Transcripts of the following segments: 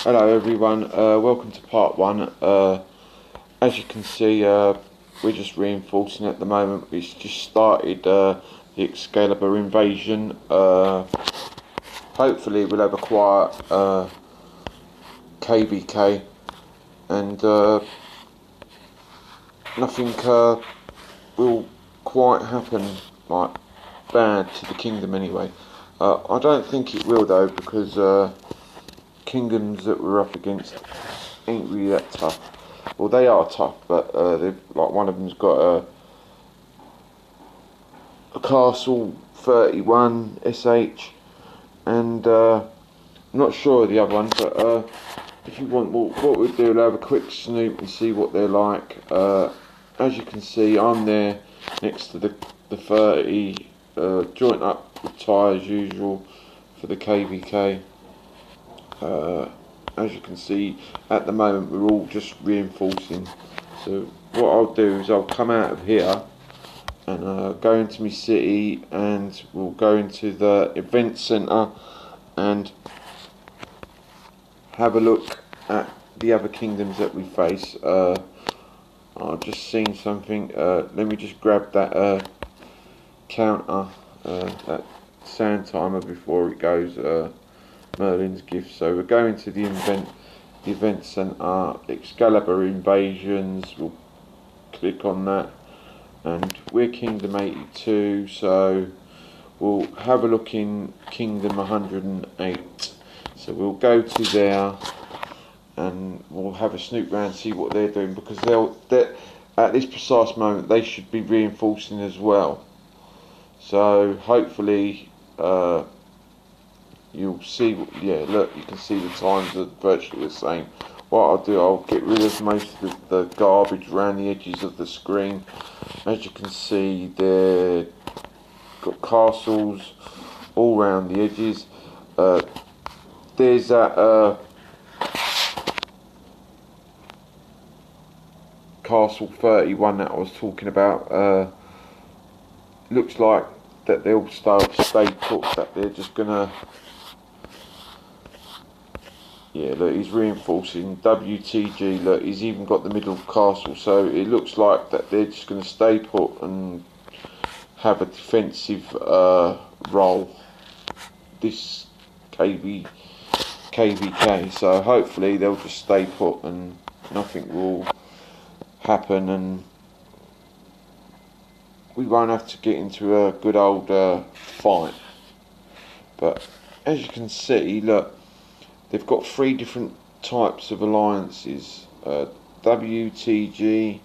Hello everyone, welcome to part one. As you can see, we're just reinforcing at the moment. It's just started the Excalibur invasion. Hopefully we'll have a quiet KVK and nothing will quite happen like bad to the kingdom anyway. I don't think it will though, because kingdoms that we're up against ain't really that tough. Well, they are tough, but they've, like, one of them's got a castle 31 SH, and I'm not sure of the other one, but if you want, what we'll do, we'll have a quick snoop and see what they're like. As you can see, I'm there next to the 30, joint up with tie as usual for the KVK. As you can see, at the moment we're all just reinforcing. So what I'll do is I'll come out of here and go into my city, and we'll go into the event centre and have a look at the other kingdoms that we face. I've just seen something. Let me just grab that counter, that sand timer before it goes. Merlin's gift. So we're going to the event centre, Excalibur invasions. We'll click on that, and we're Kingdom 82, so we'll have a look in Kingdom 108. So we'll go to there and we'll have a snoop round, see what they're doing, because they're at this precise moment they should be reinforcing as well. So hopefully you'll see, yeah, look, you can see the times are virtually the same. What I'll do, I'll get rid of most of the garbage around the edges of the screen. As you can see, they've got castles all around the edges. There's that castle 31 that I was talking about. Looks like that they'll stay put, that they're just gonna, yeah, look, he's reinforcing WTG. Look, he's even got the middle castle, so it looks like that they're just going to stay put and have a defensive role, this KVK. So hopefully they'll just stay put and nothing will happen, and we won't have to get into a good old fight. But as you can see, look, they've got three different types of alliances: WTG,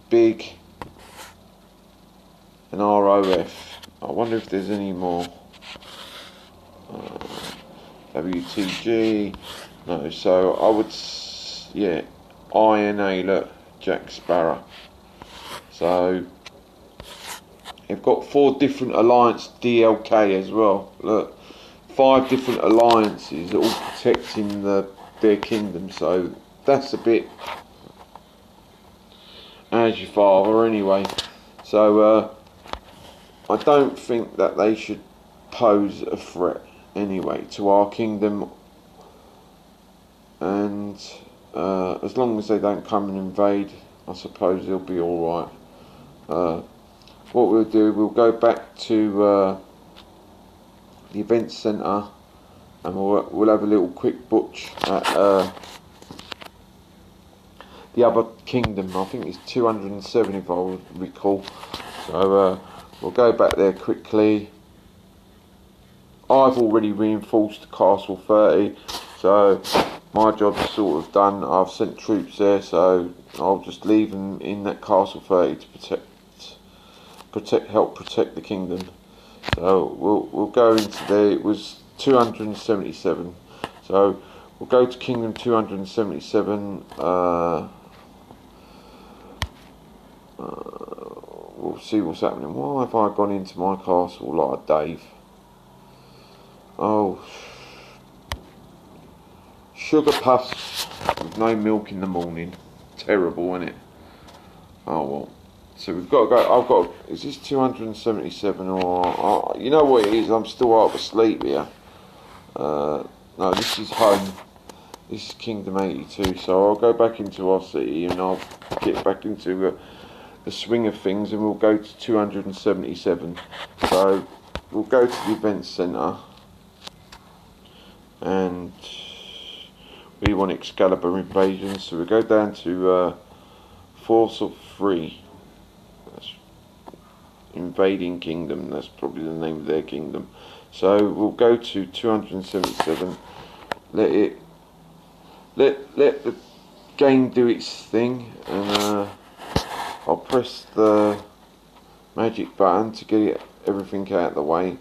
Big, and ROF. I wonder if there's any more. WTG, no. So I would, yeah, INA. Look, Jack Sparrow. So they've got 4 different alliance DLK as well. Look, 5 different alliances all protecting their kingdom, so that's a bit as your father anyway. So I don't think that they should pose a threat anyway to our kingdom, and as long as they don't come and invade, I suppose they'll be alright. What we'll do, we'll go back to the event centre, and we'll have a little quick butch at the other kingdom. I think it's 207 if I recall. So we'll go back there quickly. I've already reinforced castle 30, so my job's sort of done. I've sent troops there, so I'll just leave them in that castle 30 to help protect the kingdom. So we'll go into there. It was 277. So we'll go to Kingdom 277. We'll see what's happening. Why have I gone into my castle like Dave? Oh, sugar puffs with no milk in the morning. Terrible, isn't it? Oh well. So we've got to go. I've got. Is this 277 or? You know what it is? I'm still half asleep here. no, this is home. This is Kingdom 82. So I'll go back into our city and I'll get back into the swing of things, and we'll go to 277. So we'll go to the event centre, and we want Excalibur invasion. So we go down to Force of 3. That's invading kingdom. That's probably the name of their kingdom. So we'll go to 277. Let the game do its thing, and I'll press the magic button to get everything out of the way,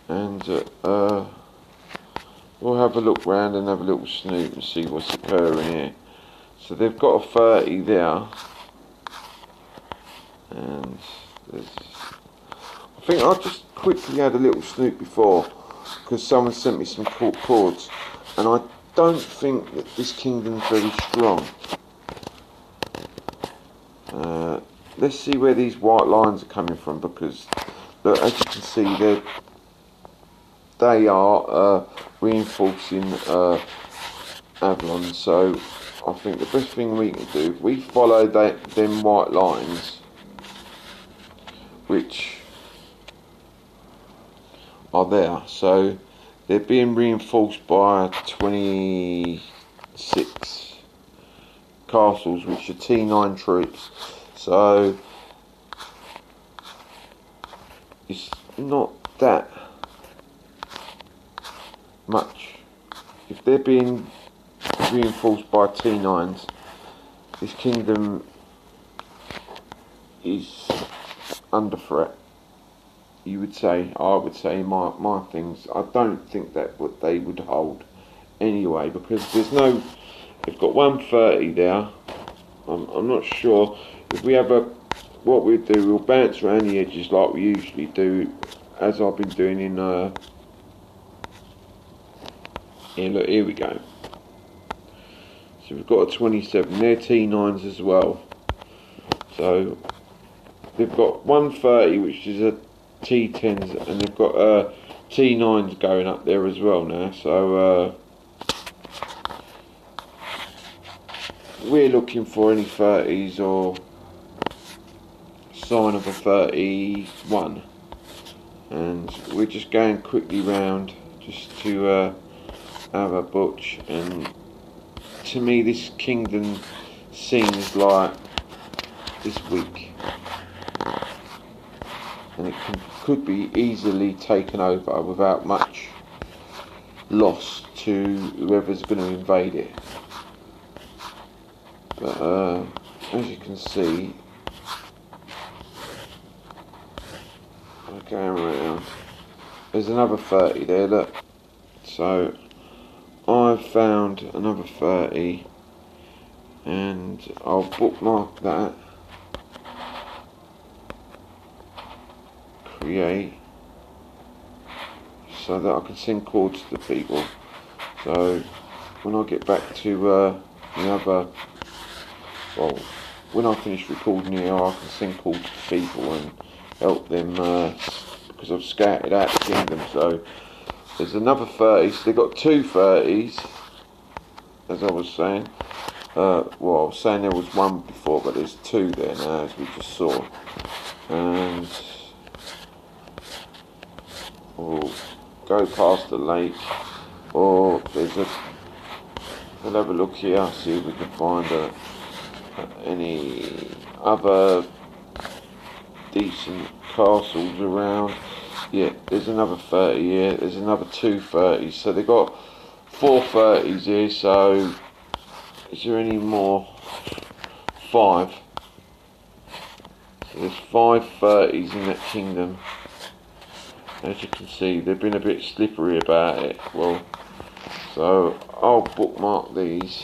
and we'll have a look round and have a little snoop and see what's occurring here. So they've got a 30 there, and I think I just quickly had a little snoop before because someone sent me some cool chords, and I don't think that this kingdom's very strong. Let's see where these white lines are coming from, because look, as you can see, they are reinforcing Avalon. So I think the best thing we can do, if we follow them white lines, which are there, so they're being reinforced by 26 castles, which are T9 troops. So it's not that much. If they're being reinforced by T9s, this kingdom is under threat. You would say, I would say, my things. I don't think that what they would hold anyway, because there's no. They've got 130 there. I'm not sure. If we have what we do, we'll bounce around the edges like we usually do, as I've been doing in here. Look, here we go. So we've got a 27. They're T9s as well. So they've got 130, which is a T10s, and they've got T9s going up there as well now. So we're looking for any 30s or sign of a 31, and we're just going quickly round just to have a butch. And to me, this kingdom seems like it's weak, and it could be easily taken over without much loss to whoever's going to invade it. But as you can see, we're going around. There's another 30 there, look. So I've found another 30, and I'll bookmark that. Create, so that I can send chords to the people. So when I get back to the other, well, when I finish recording here, I can send chords to people and help them, because I've scouted out the kingdom. So there's another 30, so they've got two 30s, as I was saying. Well, I was saying there was one before, but there's two there now, as we just saw. And we'll go past the lake, or we'll have a look here, see if we can find any other decent castles around. Yeah, there's another 30 here, there's another two 30s, so they've got four 30s here. So is there any more? 5. So there's 5 30s in that kingdom. As you can see, they've been a bit slippery about it. Well, so I'll bookmark these.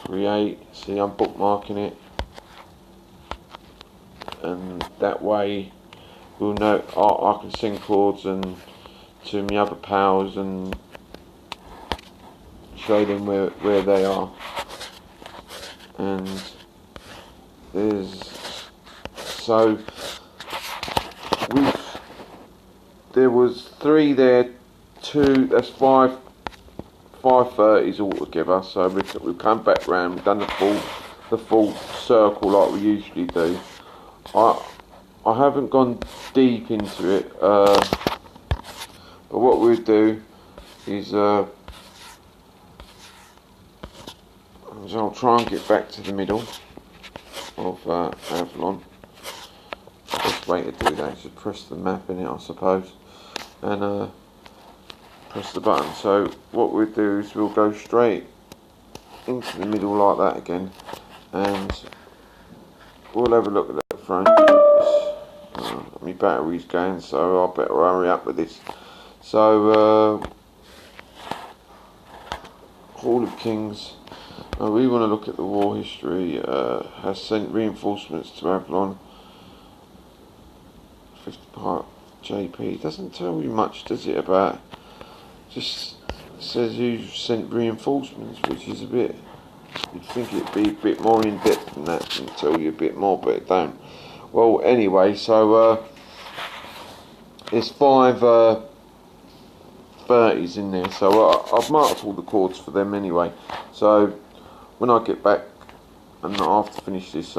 Create. See, I'm bookmarking it, and that way we'll know. I can send chords and to my other pals and show them where they are. And there's so. there was 3 there, 2, that's 530s altogether. So we've come back round, we've done the full circle like we usually do. I haven't gone deep into it, but what we'll do is I'll try and get back to the middle of Avalon. The best way to do that is to press the map in it, I suppose, and press the button. So what we'll do is we'll go straight into the middle like that again, and we'll have a look at that front. My battery's going, so I better hurry up with this. So Hall of Kings, we want to look at the war history. Has sent reinforcements to Avalon. 50 part JP. Doesn't tell you much, does it, about, just says who sent reinforcements, which is a bit, you'd think it'd be a bit more in depth than that and tell you a bit more, but it don't. Well, anyway, so there's 5 30s in there, so I've marked all the chords for them anyway. So when I get back and I have to finish this,